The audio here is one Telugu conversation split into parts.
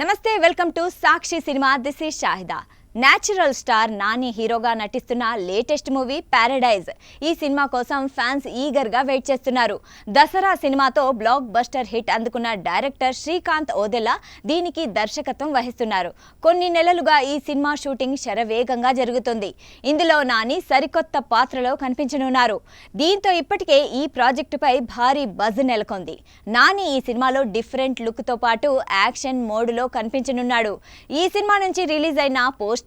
నమస్తే welcome to Sakshi cinema. This is Shahida. Natural star Nani హీరోగా నటిస్తున్న లేటెస్ట్ మూవీ ప్యారడైజ్. ఈ సినిమా కోసం ఫ్యాన్స్ ఈగర్గా వెయిట్ చేస్తున్నారు. దసరా సినిమాతో బ్లాక్ బస్టర్ హిట్ అందుకున్న డైరెక్టర్ శ్రీకాంత్ ఓదెలా దీనికి దర్శకత్వం వహిస్తున్నారు. కొన్ని నెలలుగా ఈ సినిమా షూటింగ్ శరవేగంగా జరుగుతుంది. ఇందులో నాని సరికొత్త పాత్రలో కనిపించనున్నారు. దీంతో ఇప్పటికే ఈ ప్రాజెక్టుపై భారీ బజ్ నెలకొంది. నాని ఈ సినిమాలో డిఫరెంట్ లుక్తో పాటు యాక్షన్ మోడ్లో కనిపించనున్నాడు. ఈ సినిమా నుంచి రిలీజ్ అయిన పోస్టర్స్,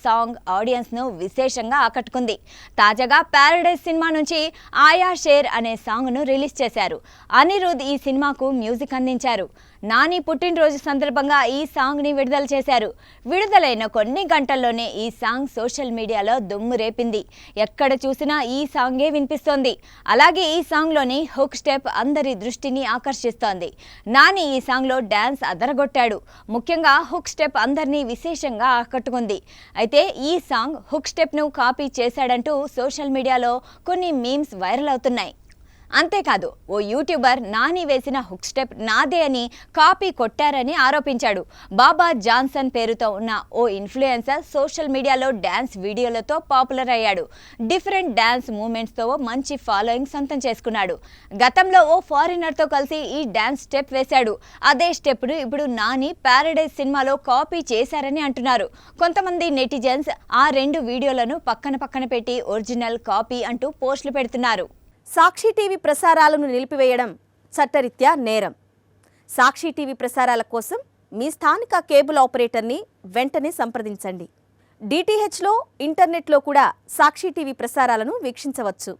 సాంగ్ ఆడియన్స్ ను విశేషంగా ఆకట్టుకుంది. తాజాగా ప్యారడైజ్ సినిమా నుంచి ఆయా షేర్ అనే సాంగ్ ను రిలీజ్ చేశారు. అనిరుద్ ఈ సినిమాకు మ్యూజిక్ అందించారు. నాని పుట్టినరోజు సందర్భంగా ఈ సాంగ్ ని విడుదల చేశారు. విడుదలైన కొన్ని గంటల్లోనే ఈ సాంగ్ సోషల్ మీడియాలో దుమ్ము రేపింది. ఎక్కడ చూసినా ఈ సాంగే వినిపిస్తోంది. అలాగే ఈ సాంగ్ లోని హుక్ స్టెప్ అందరి దృష్టిని ఆకర్షిస్తోంది. నాని ఈ సాంగ్ లో డాన్స్ అదరగొట్టాడు. ముఖ్యంగా హుక్ స్టెప్ అందరినీ విశేషంగా ఆకట్టుకుంది. అయితే ఈ సాంగ్ హుక్ స్టెప్ ను కాపీ చేశాడంటూ సోషల్ మీడియాలో కొన్ని మీమ్స్ వైరల్ అవుతున్నాయి. అంతేకాదు, ఓ యూట్యూబర్ నాని వేసిన హుక్ స్టెప్ నాదే అని కాపీ కొట్టారని ఆరోపించాడు. బాబా జాన్సన్ పేరుతో ఉన్న ఓ ఇన్ఫ్లుయెన్సర్ సోషల్ మీడియాలో డ్యాన్స్ వీడియోలతో పాపులర్ అయ్యాడు. డిఫరెంట్ డ్యాన్స్ మూమెంట్స్తో మంచి ఫాలోయింగ్ సొంతం చేసుకున్నాడు. గతంలో ఓ ఫారినర్తో కలిసి ఈ డ్యాన్స్ స్టెప్ వేశాడు. అదే స్టెప్ను ఇప్పుడు నాని ప్యారడైజ్ సినిమాలో కాపీ చేశారని అంటున్నారు. కొంతమంది నెటిజన్స్ ఆ రెండు వీడియోలను పక్కన పెట్టి ఒరిజినల్ కాపీ అంటూ పోస్టులు పెడుతున్నారు. సాక్షి టీవీ ప్రసారాలను నిలిపివేయడం చట్టరీత్యా నేరం. సాక్షి టీవీ ప్రసారాల కోసం మీ స్థానిక కేబుల్ ఆపరేటర్ని వెంటనే సంప్రదించండి. డిటిహెచ్లో, ఇంటర్నెట్లో కూడా సాక్షి టీవీ ప్రసారాలను వీక్షించవచ్చు.